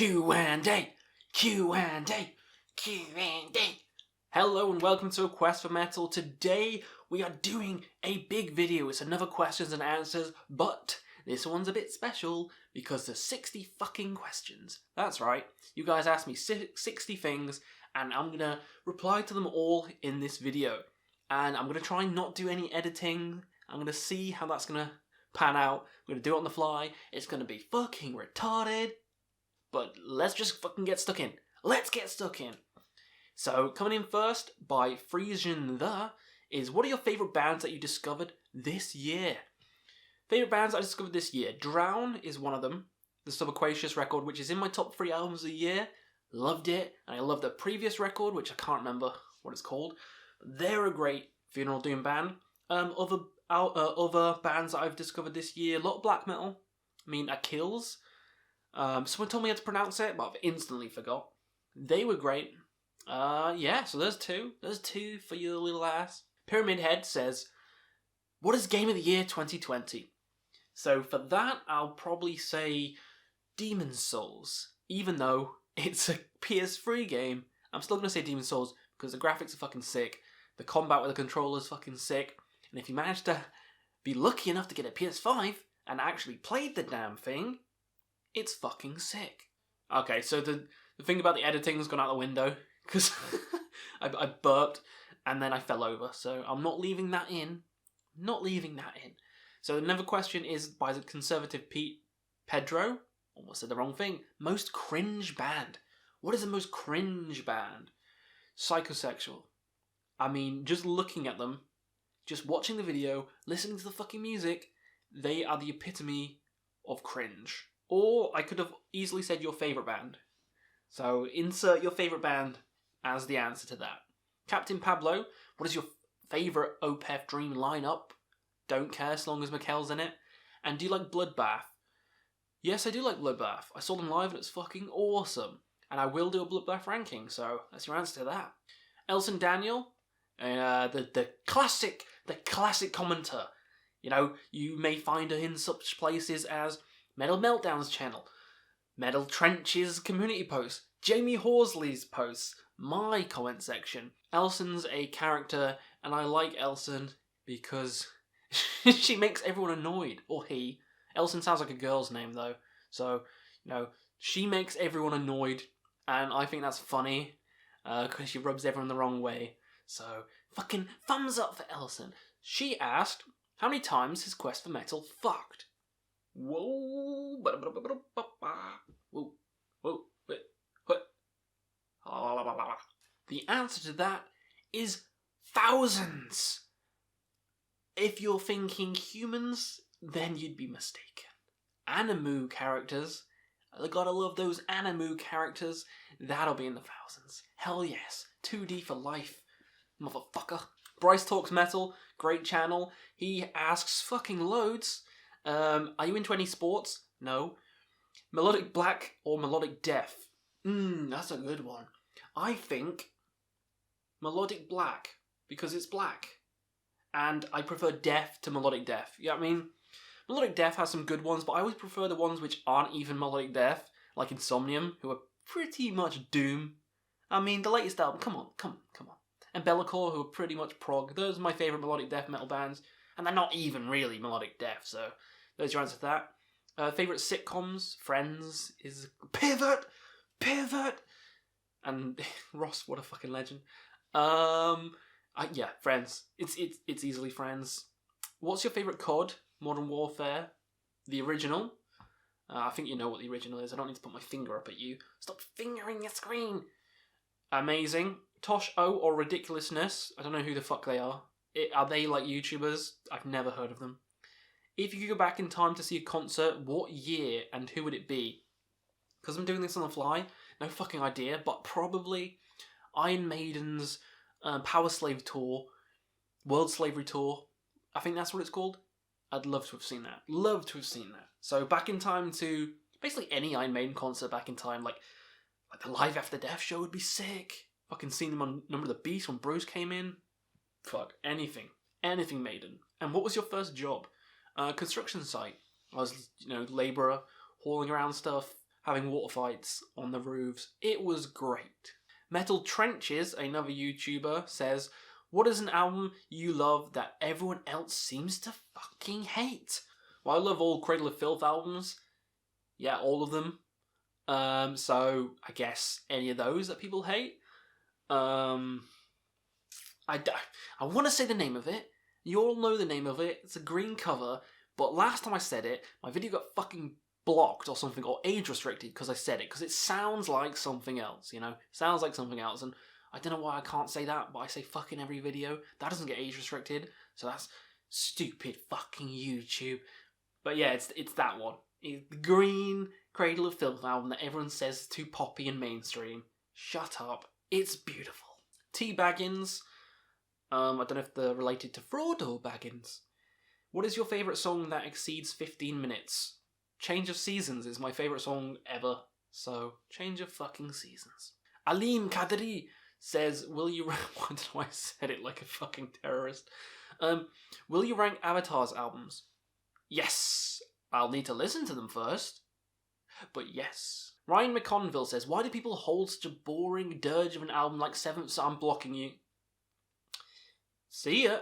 Q&A, Q&A, Q&A. Hello and welcome to A Quest for Metal. Today we are doing a big video. It's another questions and answers, but this one's a bit special because there's 60 fucking questions. That's right, you guys asked me 60 things and I'm gonna reply to them all in this video. And I'm gonna try and not do any editing. I'm gonna see how that's gonna pan out. I'm gonna do it on the fly. It's gonna be fucking retarded. But let's just fucking get stuck in. Let's get stuck in. So, coming in first by Frisian is, what are your favourite bands that you discovered this year? Favourite bands I discovered this year. Drown is one of them. The Subaquacious record, which is in my top 3 albums of the year. Loved it. And I loved the previous record, which I can't remember what it's called. They're a great funeral doom band. Other bands that I've discovered this year. A lot of black metal. I mean, Achilles. Someone told me how to pronounce it, but I've instantly forgot. They were great. Yeah, so there's two. There's two for your little ass. Pyramid Head says, what is Game of the Year 2020? So for that, I'll probably say Demon's Souls. Even though it's a PS3 game, I'm still going to say Demon's Souls because the graphics are fucking sick. The combat with the controller's fucking sick. And if you manage to be lucky enough to get a PS5 and actually played the damn thing, it's fucking sick. Okay, so the thing about the editing has gone out the window because I burped and then I fell over. So I'm not leaving that in. Not leaving that in. So another question is by the conservative Pedro. Almost said the wrong thing. Most cringe band. What is the most cringe band? Psychosexual. I mean, just looking at them, just watching the video, listening to the fucking music, they are the epitome of cringe. Or I could have easily said your favourite band. So insert your favourite band as the answer to that. Captain Pablo, what is your favourite Opeth Dream lineup? Don't care as long as Mikkel's in it. And do you like Bloodbath? Yes, I do like Bloodbath. I saw them live and it's fucking awesome. And I will do a Bloodbath ranking, so that's your answer to that. Elson Daniel, the classic commenter. You know, you may find her in such places as Metal Meltdown's channel, Metal Trench's community posts, Jamie Horsley's posts, my comment section. Elson's a character, and I like Elson because she makes everyone annoyed, or he. Elson sounds like a girl's name though, so, you know, she makes everyone annoyed, and I think that's funny, because she rubs everyone the wrong way. So, fucking thumbs up for Elson. She asked, how many times has Quest for Metal fucked? Whoa, whoa, what? The answer to that is thousands. If you're thinking humans, then you'd be mistaken. Animu characters, I gotta love those Animu characters. That'll be in the thousands. Hell yes, 2D for life, motherfucker. Bryce Talks Metal, great channel. He asks fucking loads. Are you into any sports? No. Melodic black or melodic death? That's a good one. I think melodic black, because it's black. And I prefer death to melodic death. Yeah, I mean, melodic death has some good ones, but I always prefer the ones which aren't even melodic death, like Insomnium, who are pretty much doom. I mean, the latest album, come on. And Bellacore, who are pretty much prog. Those are my favourite melodic death metal bands. And they're not even really melodic death, so there's your answer to that. Favourite sitcoms, Friends is Pivot! And Ross, what a fucking legend. Yeah, Friends. It's easily Friends. What's your favourite COD? Modern Warfare. The original. I think you know what the original is. I don't need to put my finger up at you. Stop fingering your screen! Amazing. Tosh O or Ridiculousness. I don't know who the fuck they are. Are they like YouTubers? I've never heard of them. If you could go back in time to see a concert, what year and who would it be? Because I'm doing this on the fly, no fucking idea, but probably Iron Maiden's Power Slave Tour, World Slavery Tour. I think that's what it's called. I'd love to have seen that. So back in time to basically any Iron Maiden concert back in time, like the Live After Death show would be sick. Fucking seen them on Number of the Beast when Bruce came in. Fuck, anything Maiden. And what was your first job? Construction site. I was, labourer, hauling around stuff, having water fights on the roofs. It was great. Metal Trenches, another YouTuber, says, what is an album you love that everyone else seems to fucking hate? Well, I love all Cradle of Filth albums. Yeah, all of them. So I guess any of those that people hate. I want to say the name of it. You all know the name of it. It's a green cover. But last time I said it, my video got fucking blocked or something, or age restricted because I said it. Because it sounds like something else, you know? Sounds like something else. And I don't know why I can't say that, but I say fucking every video. That doesn't get age restricted. So that's stupid fucking YouTube. But yeah, it's that one. It's the green Cradle of Filth album that everyone says is too poppy and mainstream. Shut up. It's beautiful. T. Baggins. I don't know if they're related to Frodo Baggins. What is your favourite song that exceeds 15 minutes? Change of Seasons is my favourite song ever. So, Change of fucking Seasons. Alim Kadri says, will you rank... I don't know why I said it like a fucking terrorist. Will you rank Avatar's albums? Yes. I'll need to listen to them first. But yes. Ryan McConville says, why do people hold such a boring dirge of an album like Seventh So I'm blocking you? See ya.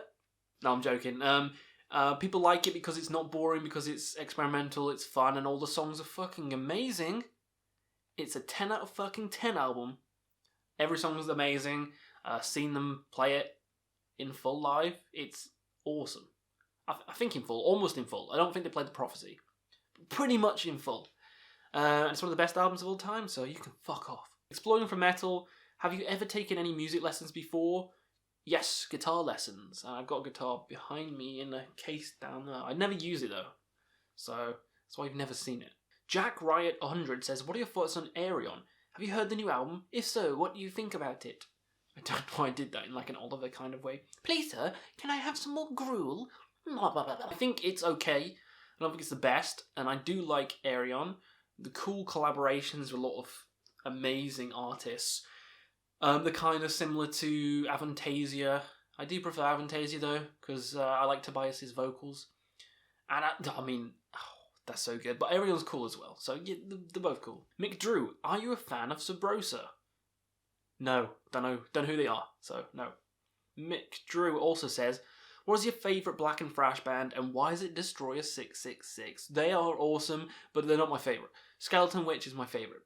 No, I'm joking. People like it because it's not boring, because it's experimental, it's fun, and all the songs are fucking amazing. It's a 10 out of fucking 10 album. Every song is amazing. Seen them play it in full live. It's awesome. I think in full, almost in full. I don't think they played The Prophecy. Pretty much in full. It's one of the best albums of all time, so you can fuck off. Exploring for metal, have you ever taken any music lessons before? Yes, guitar lessons. I've got a guitar behind me in a case down there. I never use it though, so that's why you've never seen it. Jack Riot 100 says, what are your thoughts on Aerion? Have you heard the new album? If so, what do you think about it? I don't know why I did that in like an Oliver kind of way. Please sir, can I have some more gruel? I think it's okay. I don't think it's the best, and I do like Aerion. The cool collaborations with a lot of amazing artists. They're kind of similar to Avantasia. I do prefer Avantasia though, because I like Tobias's vocals. And I mean, that's so good. But Aerion's cool as well, so yeah, they're both cool. Mick Drew, are you a fan of Subrosa? No, don't know who they are, so no. Mick Drew also says, what is your favourite Black and Thrash band, and why is it Destroyer 666? They are awesome, but they're not my favourite. Skeleton Witch is my favourite.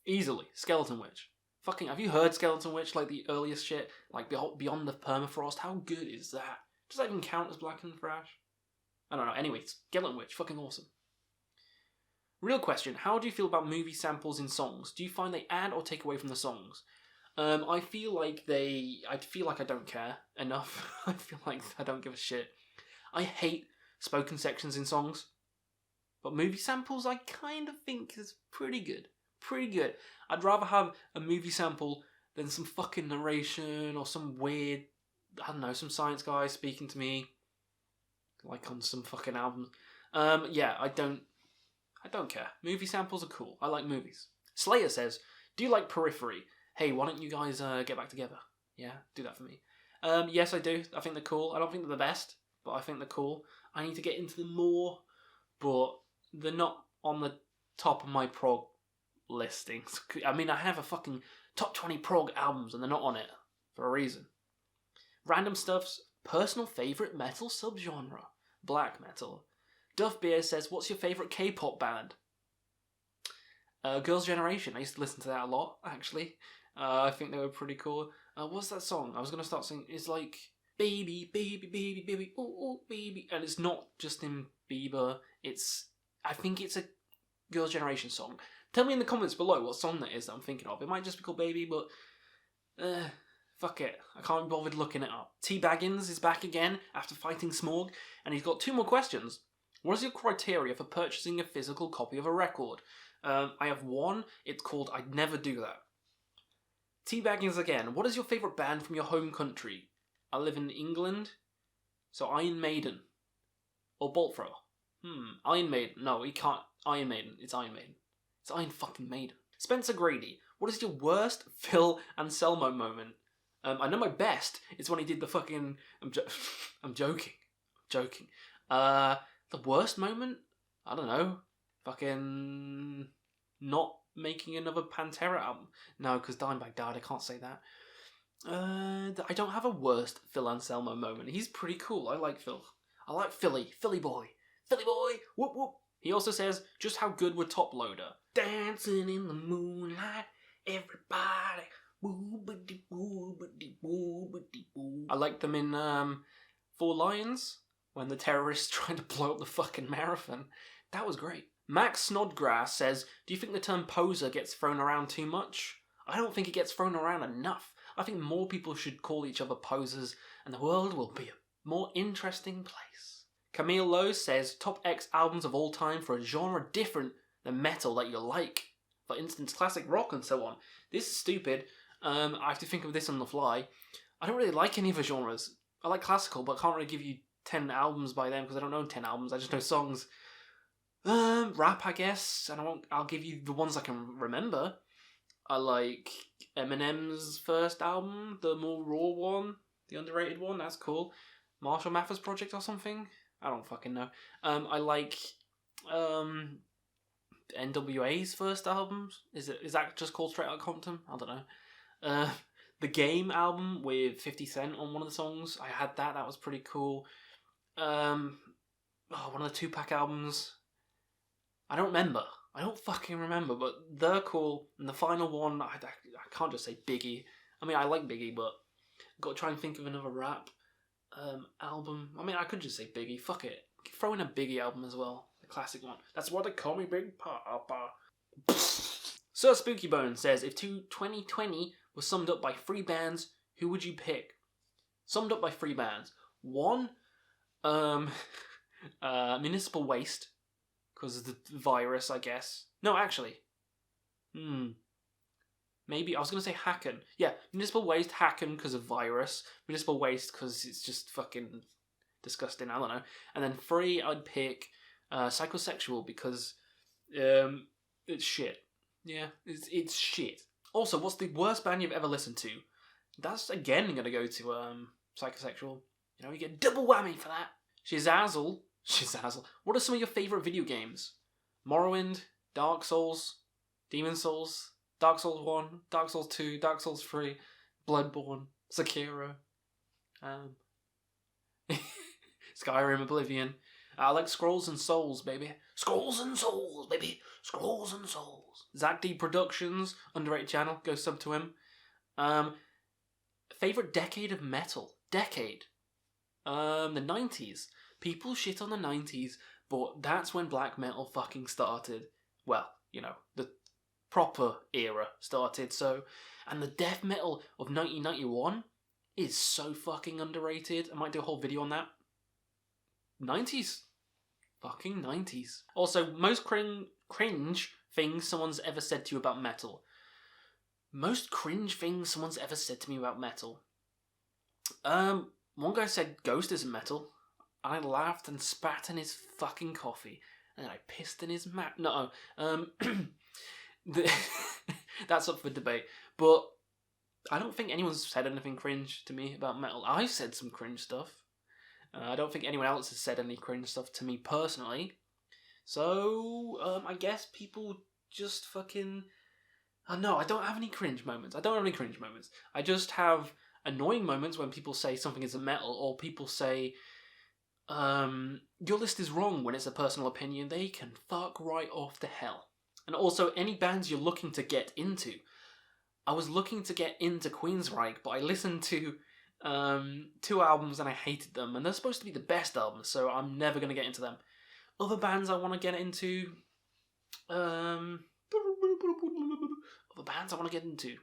Easily, Skeleton Witch. Fucking, have you heard Skeleton Witch, like the earliest shit? Like Beyond the Permafrost? How good is that? Does that even count as Black and Thrash? I don't know. Anyway, Skeleton Witch, fucking awesome. Real question, how do you feel about movie samples in songs? Do you find they add or take away from the songs? I feel like I don't care enough. I feel like I don't give a shit. I hate spoken sections in songs. But movie samples I kind of think is pretty good. Pretty good. I'd rather have a movie sample than some fucking narration or some weird, I don't know, some science guy speaking to me. Like on some fucking album. Yeah, I don't care. Movie samples are cool. I like movies. Slayer says, do you like Periphery? Hey, why don't you guys get back together? Yeah, do that for me. Yes, I do. I think they're cool. I don't think they're the best, but I think they're cool. I need to get into them more, but they're not on the top of my prog listings. I mean, I have a fucking top 20 prog albums and they're not on it for a reason. Random Stuff's personal favourite metal subgenre. Black metal. Duff Beer says, what's your favourite K-pop band? Girls' Generation. I used to listen to that a lot, actually. I think they were pretty cool. What's that song? I was going to start singing. It's like, baby, baby, baby, baby, ooh, ooh, baby. And it's not Justin Bieber. I think it's a Girls' Generation song. Tell me in the comments below what song that is that I'm thinking of. It might just be called Baby, but fuck it. I can't be bothered looking it up. T. Baggins is back again after fighting Smorg, and he's got 2 more questions. What is your criteria for purchasing a physical copy of a record? I have one. It's called I'd Never Do That. T. Baggins again. What is your favourite band from your home country? I live in England. So Iron Maiden. Or Bolt Thrower. Iron Maiden. No, he can't. Iron Maiden. It's Iron Maiden. It's Iron fucking Maiden. Spencer Grady. What is your worst Phil Anselmo moment? I know my best. It's when he did the fucking... I'm joking. The worst moment? I don't know. Fucking... not making another Pantera album. No, because Dimebag died, I can't say that. I don't have a worst Phil Anselmo moment. He's pretty cool. I like Phil. I like Philly. Philly boy. Philly boy. Whoop whoop. He also says just how good were Top Loader. Dancing in the moonlight, everybody. I like them in Four Lions when the terrorists tried to blow up the fucking marathon. That was great. Max Snodgrass says, do you think the term poser gets thrown around too much? I don't think it gets thrown around enough. I think more people should call each other posers and the world will be a more interesting place. Camille Lowe says, top X albums of all time for a genre different than metal that you like. For instance, classic rock and so on. This is stupid. I have to think of this on the fly. I don't really like any of the genres. I like classical, but I can't really give you 10 albums by them because I don't know 10 albums. I just know songs. Rap, I guess, and I'll give you the ones I can remember. I like Eminem's first album, the more raw one, the underrated one. That's cool. Marshall Mathers Project or something. I don't fucking know. I like NWA's first album. Is that just called Straight Outta Compton? I don't know. The Game album with 50 Cent on one of the songs. I had that. That was pretty cool. One of the Tupac albums. I don't remember. I don't fucking remember, but they're cool. And the final one, I can't just say Biggie. I mean, I like Biggie, but I've got to try and think of another rap album. I mean, I could just say Biggie. Fuck it. Throw in a Biggie album as well. The classic one. That's what they call me, Big Papa. Sir Spooky Bone says, if 2020 was summed up by 3 bands, who would you pick? Summed up by 3 bands. 1, Municipal Waste. Because of the virus, I guess. No, actually. Maybe. I was going to say Hacken. Yeah, Municipal Waste, Hacken because of virus. Municipal Waste because it's just fucking disgusting. I don't know. And then 3, I'd pick Psychosexual because it's shit. Yeah, it's shit. Also, what's the worst band you've ever listened to? That's, again, going to go to Psychosexual. You know, you get double whammy for that. Shizazzle. What are some of your favourite video games? Morrowind, Dark Souls, Demon Souls, Dark Souls 1, Dark Souls 2, Dark Souls 3, Bloodborne, Sekiro, Skyrim, Oblivion. I like Scrolls and Souls, baby. Scrolls and Souls, baby. Scrolls and Souls. Zach D Productions, underrated channel. Go sub to him. Favourite decade of metal? Decade? The 90s. People shit on the 90s, but that's when black metal fucking started. Well, you know, the proper era started, so... And the death metal of 1991 is so fucking underrated. I might do a whole video on that. 90s. Fucking 90s. Also, most cringe things someone's ever said to you about metal. Most cringe things someone's ever said to me about metal. One guy said Ghost isn't metal. I laughed and spat in his fucking coffee. And then I pissed in his mat. No, that's up for debate. But I don't think anyone's said anything cringe to me about metal. I've said some cringe stuff. I don't think anyone else has said any cringe stuff to me personally. So, I guess people just fucking... no, I don't have any cringe moments. I just have annoying moments when people say something isn't metal, or people say... your list is wrong when it's a personal opinion. They can fuck right off to hell. And also, any bands you're looking to get into. I was looking to get into Queensryche, but I listened to 2 albums and I hated them. And they're supposed to be the best albums, so I'm never going to get into them. Other bands I want to get into... Other bands I want to get into...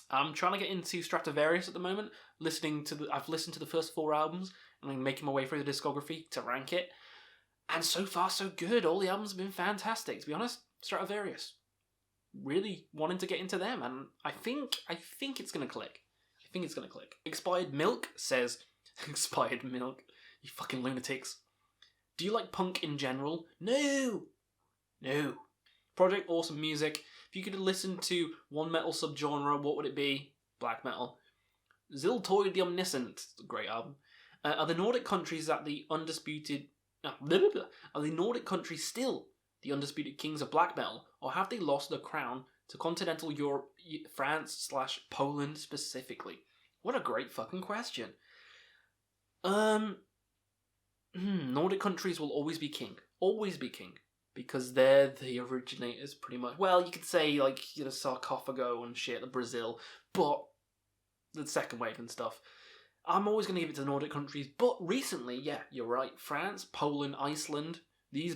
I'm trying to get into Stratovarius at the moment. I've listened to the first 4 albums, and I'm making my way through the discography to rank it. And so far, so good. All the albums have been fantastic, to be honest. Stratovarius. Really wanting to get into them, and I think it's going to click. Expired Milk says... Expired Milk? You fucking lunatics. Do you like punk in general? No! Project Awesome Music. If you could listen to one metal subgenre, what would it be? Black metal. Ziltoid the Omniscient. Great album. Are the Nordic countries at the undisputed... Are the Nordic countries still the undisputed kings of black metal, or have they lost the crown to continental Europe, France/Poland specifically? What a great fucking question. Nordic countries will always be king. Always be king. Because they're the originators, pretty much. Well, you could say, like, you know, Sarcophago and shit, like Brazil, but the second wave and stuff. I'm always going to give it to the Nordic countries, but recently, yeah, you're right, France, Poland, Iceland, these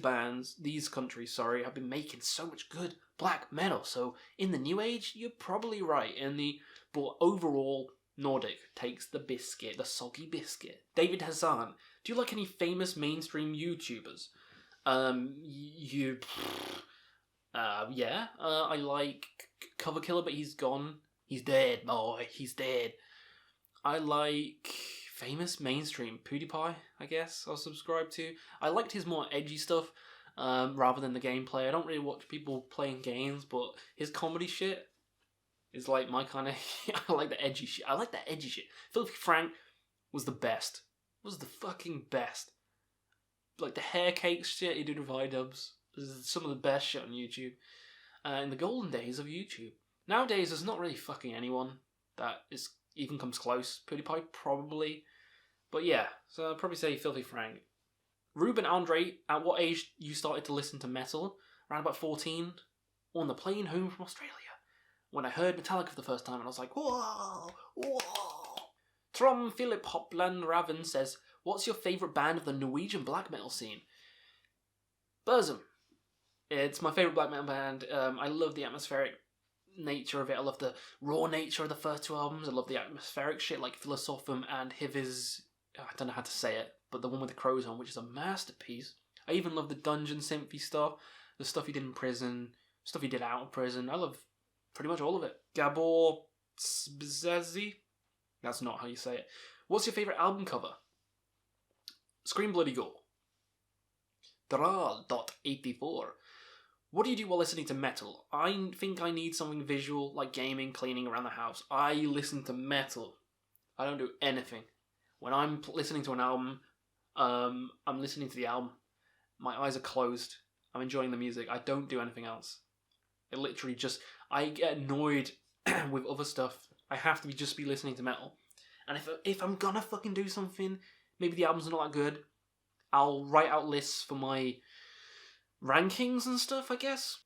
countries, have been making so much good black metal, so in the new age, you're probably right, but overall, Nordic takes the biscuit, the soggy biscuit. David Hassan, do you like any famous mainstream YouTubers? I like Cover Killer, but he's gone. He's dead, boy. He's dead. I like famous mainstream PewDiePie, I guess I'll subscribe to. I liked his more edgy stuff, rather than the gameplay. I don't really watch people playing games, but his comedy shit is like my kind of... I like the edgy shit. I like that edgy shit. Filthy Frank was the best. Was the fucking best. Like the hair cake shit he did with iDubbbz. This is some of the best shit on YouTube. In the golden days of YouTube. Nowadays, there's not really fucking anyone that even comes close. PewDiePie, probably. But yeah, so I'd probably say Filthy Frank. Ruben Andre, at what age you started to listen to metal? Around about 14. On the plane home from Australia. When I heard Metallica for the first time, and I was like, whoa, whoa. Trom Philip Hopland Raven says, what's your favourite band of the Norwegian black metal scene? Burzum. It's my favourite black metal band. I love the atmospheric nature of it. I love the raw nature of the first two albums. I love the atmospheric shit like Philosophum and Hiviz. I don't know how to say it, but the one with the crows on, which is a masterpiece. I even love the dungeon sympathy stuff, the stuff he did in prison, stuff he did out of prison. I love pretty much all of it. Gabor Tsbzezi. That's not how you say it. What's your favourite album cover? Scream Bloody Gore. Dral.84. What do you do while listening to metal? I think I need something visual, like gaming, cleaning around the house. I listen to metal. I don't do anything. When I'm listening to an album, I'm listening to the album. My eyes are closed. I'm enjoying the music. I don't do anything else. It literally just... I get annoyed with other stuff. I have to just be listening to metal. And if I'm gonna fucking do something, maybe the album's not that good, I'll write out lists for my rankings and stuff, I guess.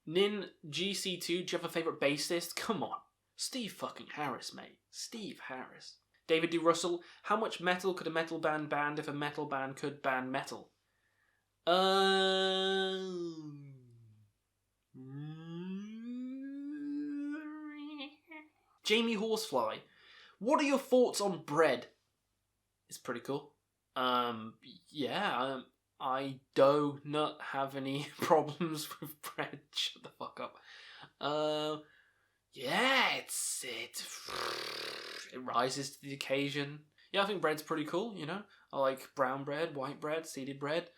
Nin GC2, do you have a favourite bassist? Come on. Steve fucking Harris, mate. Steve Harris. David D. Russell, how much metal could a metal band band if a metal band could band metal? Jamie Horsefly, what are your thoughts on bread? It's pretty cool. I do not have any problems with bread. Shut the fuck up. It rises to the occasion. Yeah, I think bread's pretty cool, you know. I like brown bread, white bread, seeded bread,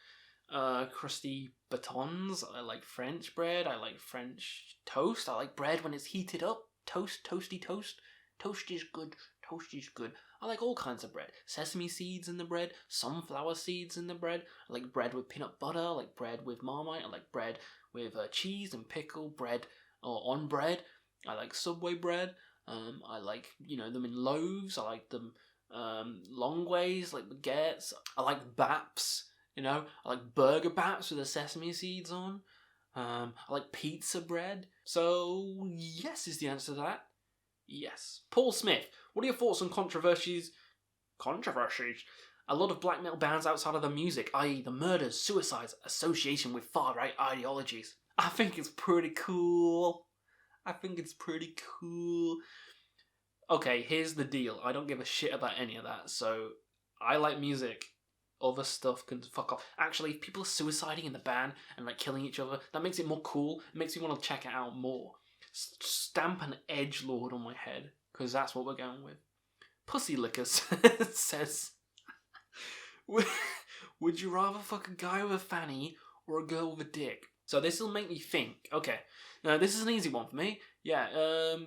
crusty batons. I like French bread. I like French toast. I like bread when it's heated up. Toasty toast. Toast is good. Toast is good. I like all kinds of bread. Sesame seeds in the bread, sunflower seeds in the bread. I like bread with peanut butter. I like bread with Marmite. I like bread with cheese and pickle. Bread on bread. I like Subway bread. I like, them in loaves. I like them long ways, like baguettes. I like baps, I like burger baps with the sesame seeds on. I like pizza bread. So, yes is the answer to that. Yes. Paul Smith, what are your thoughts on controversies? A lot of black metal bands outside of the music, i.e. the murders, suicides, association with far-right ideologies. I think it's pretty cool. Okay, here's the deal. I don't give a shit about any of that, so I like music. Other stuff can fuck off. Actually, if people are suiciding in the band and like killing each other, that makes it more cool. It makes me want to check it out more. Stamp an edgelord on my head, because that's what we're going with. Pussy Lickers says, would you rather fuck a guy with a fanny or a girl with a dick? So this will make me think. Okay, now this is an easy one for me. Yeah,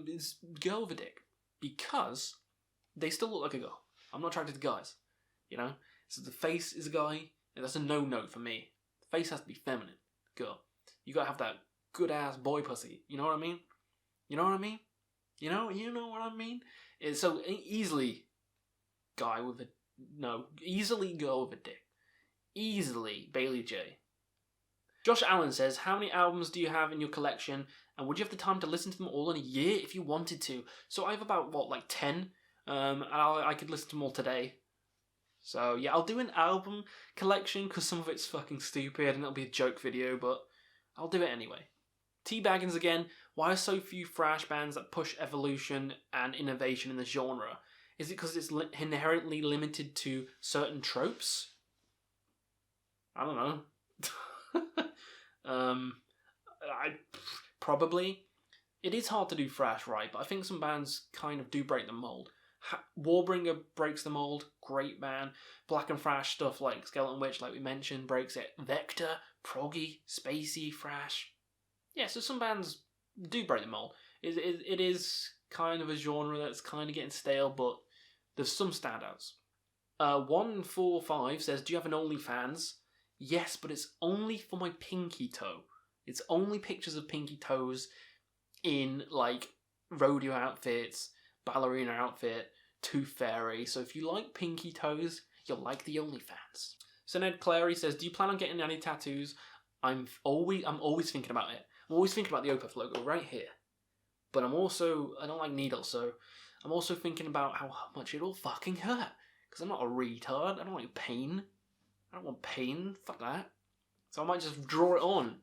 it's girl with a dick, because they still look like a girl. I'm not attracted to guys, So the face is a guy, and that's a no-no for me. The face has to be feminine, girl. You gotta have that good-ass boy pussy. You know what I mean? You know what I mean? You know what I mean? It's so easily easily girl with a dick. Easily Bailey J. Josh Allen says, how many albums do you have in your collection, and would you have the time to listen to them all in a year if you wanted to? So I have about, 10, and I could listen to them all today. So yeah, I'll do an album collection, because some of it's fucking stupid, and it'll be a joke video, but I'll do it anyway. T-Baggins again, why are so few thrash bands that push evolution and innovation in the genre? Is it because it's inherently limited to certain tropes? I don't know. Probably. It is hard to do thrash right, but I think some bands kind of do break the mold. Warbringer breaks the mold, great band. Black and thrash stuff like Skeleton Witch, like we mentioned, breaks it. Vector, proggy, spacey, thrash. Yeah, so some bands do break the mold. It is kind of a genre that's kind of getting stale, but there's some standouts. 145 says, do you have an OnlyFans? Yes, but it's only for my pinky toe. It's only pictures of pinky toes in, rodeo outfits, ballerina outfit, tooth fairy. So if you like pinky toes, you'll like the OnlyFans. So Ned Clary says, do you plan on getting any tattoos? I'm always thinking about it. I'm always thinking about the Opeth logo right here. But I don't like needles, so I'm also thinking about how much it'll fucking hurt. Because I'm not a retard. I don't like pain. I don't want pain. Fuck that. So I might just draw it on.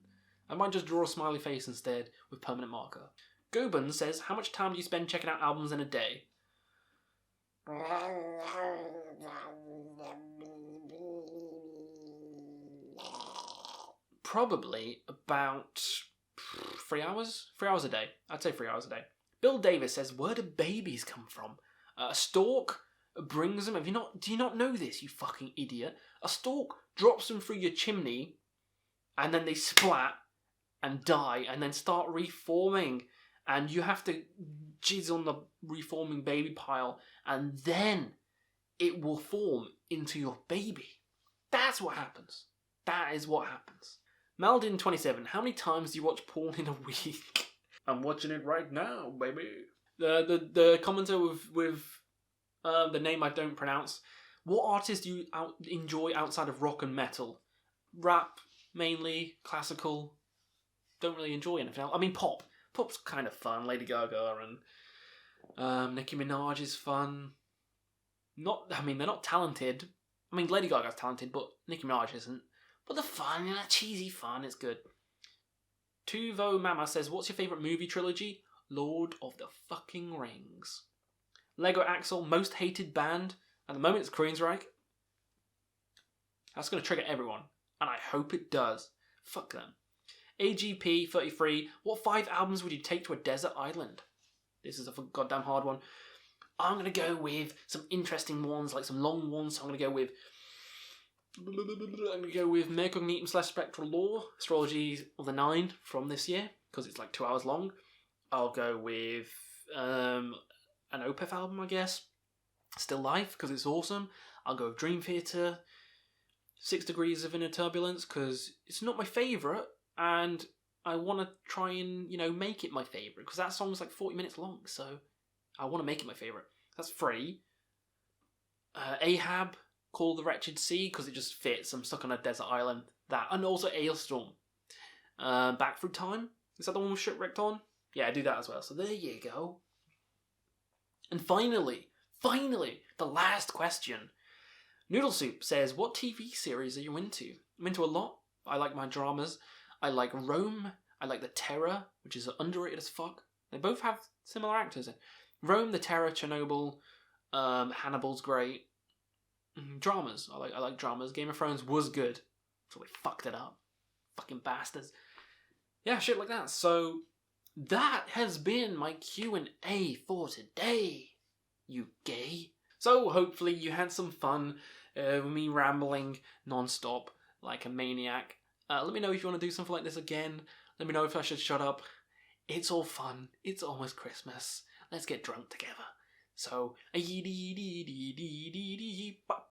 I might just draw a smiley face instead with permanent marker. Goban says, how much time do you spend checking out albums in a day? Probably about 3 hours? 3 hours a day. I'd say 3 hours a day. Bill Davis says, where do babies come from? A stork brings them. Do you not know this, you fucking idiot? A stork drops them through your chimney, and then they splat and die, and then start reforming. And you have to jizz on the reforming baby pile, and then it will form into your baby. That's what happens. That is what happens. Maldin27, how many times do you watch porn in a week? I'm watching it right now, baby. The commenter with the name I don't pronounce. What artists do you enjoy outside of rock and metal? Rap, mainly. Classical. Don't really enjoy anything else. I mean, pop. Pop's kind of fun. Lady Gaga and Nicki Minaj is fun. They're not talented. I mean, Lady Gaga's talented, but Nicki Minaj isn't. But they're fun, cheesy fun. It's good. Tuvo Mama says, what's your favourite movie trilogy? Lord of the fucking Rings. Lego Axel, most hated band. At the moment, it's Queensryche. That's going to trigger everyone. And I hope it does. Fuck them. AGP33, what 5 albums would you take to a desert island? This is a goddamn hard one. I'm going to go with some interesting ones, like some long ones. So I'm going to go with Megcognitum / Spectral Law, Astrology of the 9 from this year, because it's 2 hours long. I'll go with an Opeth album, I guess. Still Life, because it's awesome. I'll go with Dream Theater, 6 Degrees of Inner Turbulence, because it's not my favourite, and I want to try and, make it my favourite, because that song's 40 minutes long, so I want to make it my favourite. That's 3. Ahab, Call the Wretched Sea, because it just fits. I'm stuck on a desert island. That, and also Ailstorm. Back Through Time, is that the one with Shipwrecked on? Yeah, I do that as well, so there you go. And finally, the last question. Noodle Soup says, what TV series are you into? I'm into a lot. I like my dramas. I like Rome. I like The Terror, which is underrated as fuck. They both have similar actors in. Rome, The Terror, Chernobyl, Hannibal's great. Dramas. I like dramas. Game of Thrones was good. So they fucked it up. Fucking bastards. Yeah, shit like that. So that has been my Q&A for today, you gay. So hopefully you had some fun with me rambling non-stop like a maniac. Let me know if you want to do something like this again. Let me know if I should shut up. It's all fun. It's almost Christmas. Let's get drunk together. So,